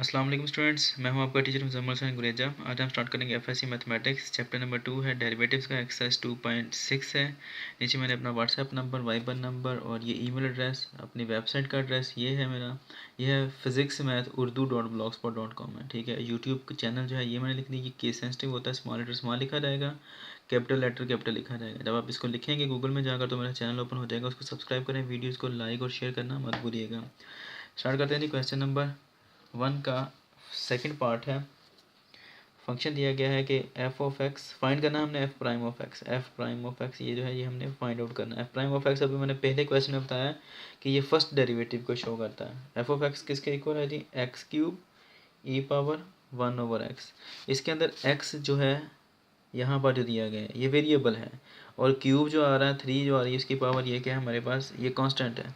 अस्सलाम वालेकुम स्टूडेंट्स, मैं हूं आपका टीचर मुजम्मल हुसैन गुरेजा। आज हम स्टार्ट करेंगे एफएससी मैथमेटिक्स। चैप्टर नंबर 2 है डेरिवेटिव्स का, एक्सरसाइज 2.6 है। नीचे मैंने अपना व्हाट्सएप नंबर, वाइबर नंबर और ये ईमेल एड्रेस, अपनी वेबसाइट का एड्रेस ये है मेरा, ये है फिजिक्स मैथ उर्दू .blogspot.com है। ठीक है, यूट्यूब का चैनल जो है ये मैंने लिख दी। ये केस सेंसिटिव होता है, स्मॉल लेटर स्मॉल लिखा जाएगा, कैपिटल लेटर कैपिटल लिखा जाएगा। जब आप इसको लिखेंगे गूगल में जाकर तो मेरा चैनल ओपन हो जाएगा, उसको सब्सक्राइब करें, वीडियोज़ को लाइक और शेयर करना मत भूलिएगा। स्टार्ट करते हैं जी। क्वेश्चन नंबर 1 का सेकंड पार्ट है। फंक्शन दिया गया है कि एफ ऑफ एक्स फाइंड करना है हमने, F prime of x. F prime of x ये जो है ये हमने फाइंड आउट करना है। एफ प्राइम ऑफ एक्स अभी मैंने पहले क्वेश्चन में बताया कि ये फर्स्ट डेरिवेटिव को शो करता है। एफ ऑफ एक्स किसके इक्वल है जी? एक्स क्यूब ई पावर 1/x। इसके अंदर एक्स जो है यहाँ पर जो दिया गया है ये वेरिएबल है, और क्यूब जो आ रहा है 3 जो आ रही है इसकी पावर ये क्या है हमारे पास? ये कांस्टेंट है।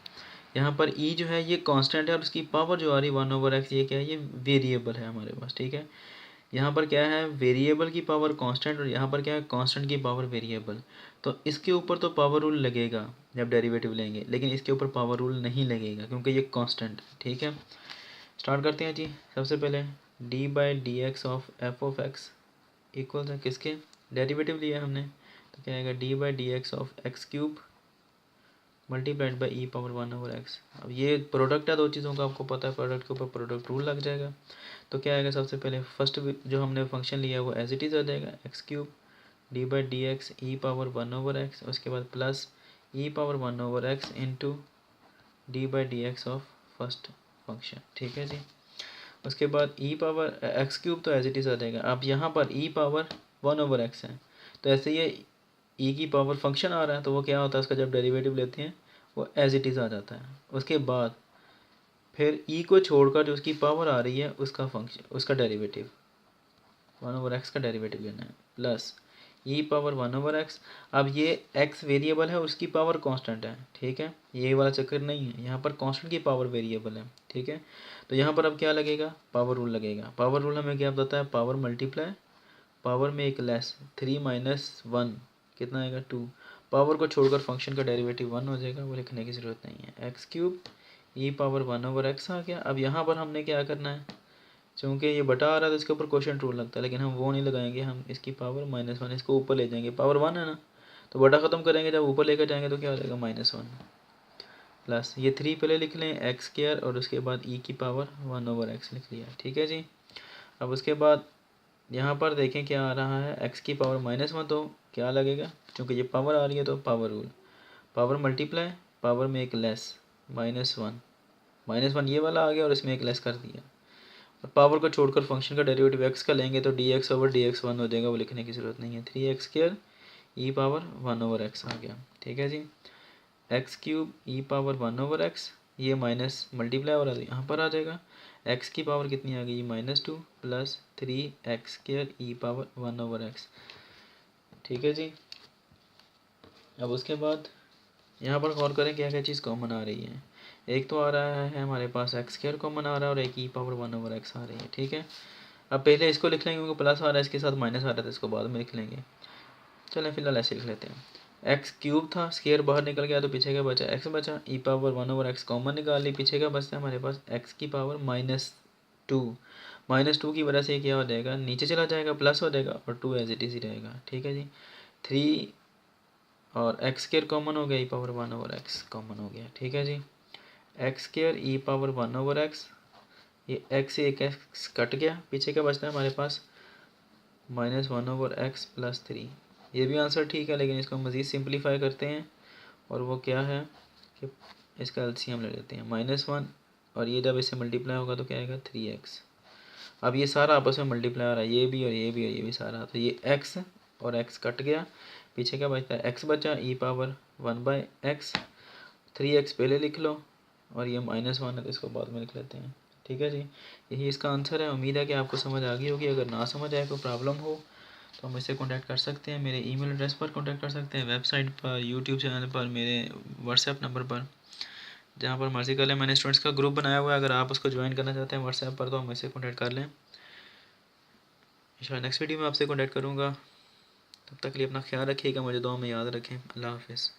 यहाँ पर ई जो है ये कांस्टेंट है और उसकी पावर जो आ रही है 1/x ये क्या है? ये वेरिएबल है हमारे पास। ठीक है, यहाँ पर क्या है? वेरिएबल की पावर कांस्टेंट, और यहाँ पर क्या है? कांस्टेंट की पावर वेरिएबल। तो इसके ऊपर तो पावर रूल लगेगा जब डेरिवेटिव लेंगे, लेकिन इसके ऊपर पावर रूल नहीं लगेगा क्योंकि ये कांस्टेंट है। ठीक है, स्टार्ट करते हैं जी। सबसे पहले d/dx of F of x equal है किसके? डेरिवेटिव लिया हमने तो क्या आएगा? d/dx of x cube multiplied by E power 1/x। अब ये प्रोडक्ट है दो चीज़ों का, आपको पता है प्रोडक्ट के ऊपर प्रोडक्ट रूल लग जाएगा। तो क्या आएगा? सबसे पहले फर्स्ट जो हमने फंक्शन लिया है वो एज इट इज़ आ जाएगा, एक्स क्यूब d/dx ई पावर 1/x, उसके बाद plus E power 1/x into d/dx of first function. ठीक है जी, उसके बाद ई पावर एक्स क्यूब तो एज इट इज़ आ जाएगा। अब यहाँ पर ई पावर 1/x है, तो ऐसे ये ई की पावर फंक्शन आ रहा है तो वो क्या होता है? उसका जब डेरिवेटिव लेते हैं वो एज इट इज़ आ जाता है। उसके बाद फिर ई को छोड़कर जो उसकी पावर आ रही है उसका फंक्शन, उसका डेरिवेटिव 1/x का डेरिवेटिव लेना है, प्लस ई पावर 1/x। अब ये एक्स वेरिएबल है, उसकी पावर कांस्टेंट है। ठीक है, ये वाला चक्कर नहीं है, यहाँ पर कांस्टेंट की पावर वेरिएबल है। ठीक है, तो यहाँ पर अब क्या लगेगा? पावर रूल लगेगा। पावर रूल हमें क्या बताता है? पावर मल्टीप्लाई पावर में एक लेस, 3 - 1 कितना आएगा? 2। पावर को छोड़कर फंक्शन का डेरिवेटिव 1 हो जाएगा, वो लिखने की ज़रूरत नहीं है। एक्स क्यूब ई पावर 1/x आ गया। अब यहाँ पर हमने क्या करना है? क्योंकि ये बटा आ रहा है तो इसके ऊपर क्वोशिएंट रूल लगता है, लेकिन हम वो नहीं लगाएंगे, हम इसकी पावर -1 इसको ऊपर ले जाएंगे। पावर 1 है ना, तो बटा ख़त्म करेंगे, जब ऊपर लेकर जाएंगे तो क्या हो जाएगा? -1 प्लस ये 3 पहले लिख लें, एक्स स्क्वायर, और उसके बाद ई की पावर 1/x लिख लिया। ठीक है जी, अब उसके बाद यहाँ पर देखें क्या आ रहा है? एक्स की पावर -1, तो क्या लगेगा? क्योंकि ये पावर आ रही है तो power rule, power multiply power में एक लेस, -1 ये वाला आ गया और इसमें एक लेस कर दिया। और पावर को छोड़कर फंक्शन का डेरिवेटिव एक्स का लेंगे तो dx/dx 1 हो जाएगा, वो लिखने की ज़रूरत नहीं है। 3x² ई पावर 1/x आ गया। ठीक है जी, एक्स क्यूब ई पावर 1/x, ये माइनस मल्टीप्लाई हो रहा है यहाँ पर आ जाएगा। एक्स की पावर कितनी आ गई? -2 प्लस 3x² ई पावर 1/x। ठीक है जी, अब उसके बाद यहाँ पर गौर करें क्या क्या चीज़ कॉमन आ रही है। एक तो आ रहा है हमारे पास x² कॉमन आ रहा है और एक ई पावर 1/x आ रही है। ठीक है, अब पहले इसको लिख लेंगे क्योंकि प्लस आ रहा है, इसके साथ माइनस आ रहा था, इसको बाद में लिख लेंगे। चलें फिलहाल ऐसे लिख लेते हैं। एक्स क्यूब था, स्क्वायर बाहर निकल गया तो पीछे का बचा एक्स बचा, ई पावर 1/x कॉमन निकाल ली, पीछे का बचता है हमारे पास एक्स की पावर -2। -2 की वजह से क्या हो जाएगा? नीचे चला जाएगा, प्लस हो जाएगा, और 2 एज इट इज़ ही रहेगा। ठीक है जी, 3 और x² कॉमन हो गया, ई पावर 1/x कॉमन हो गया। ठीक है जी, x² ई पावर 1/x, ये x से एक x कट गया, पीछे का बचता है हमारे पास -1/x प्लस 3। ये भी आंसर ठीक है, लेकिन इसको मज़ीद सिंप्लीफाई करते हैं, और वो क्या है कि इसका एलसीएम ले लेते हैं, -1, और ये जब इससे मल्टीप्लाई होगा तो क्या आएगा? 3x। अब ये सारा आपस में मल्टीप्लाई आ रहा है, ये भी और ये भी और ये भी सारा, तो ये x और x कट गया, पीछे का बचता है x बचा, ई पावर 1/x, 3x पहले लिख लो, और ये -1 है तो इसको बाद में लिख लेते हैं। ठीक है जी, यही इसका आंसर है। उम्मीद है कि आपको समझ आ गई होगी। अगर ना समझ आए, कोई प्रॉब्लम हो तो मुझसे कॉन्टैक्ट कर सकते हैं, मेरे ईमेल एड्रेस पर कॉन्टैक्ट कर सकते हैं, वेबसाइट पर, यूट्यूब चैनल पर, मेरे व्हाट्सएप नंबर पर, जहाँ पर मर्ज़ी कर लें। मैंने स्टूडेंट्स का ग्रुप बनाया हुआ है, अगर आप उसको ज्वाइन करना चाहते हैं व्हाट्सएप पर तो मुझसे कॉन्टैक्ट कर लें। इंशाल्लाह नेक्स्ट वीडियो में आपसे कॉन्टैक्ट करूँगा। तब तक के लिए अपना ख्याल रखिएगा, मुझे दुआ में याद रखें। अल्लाह हाफ़िज़।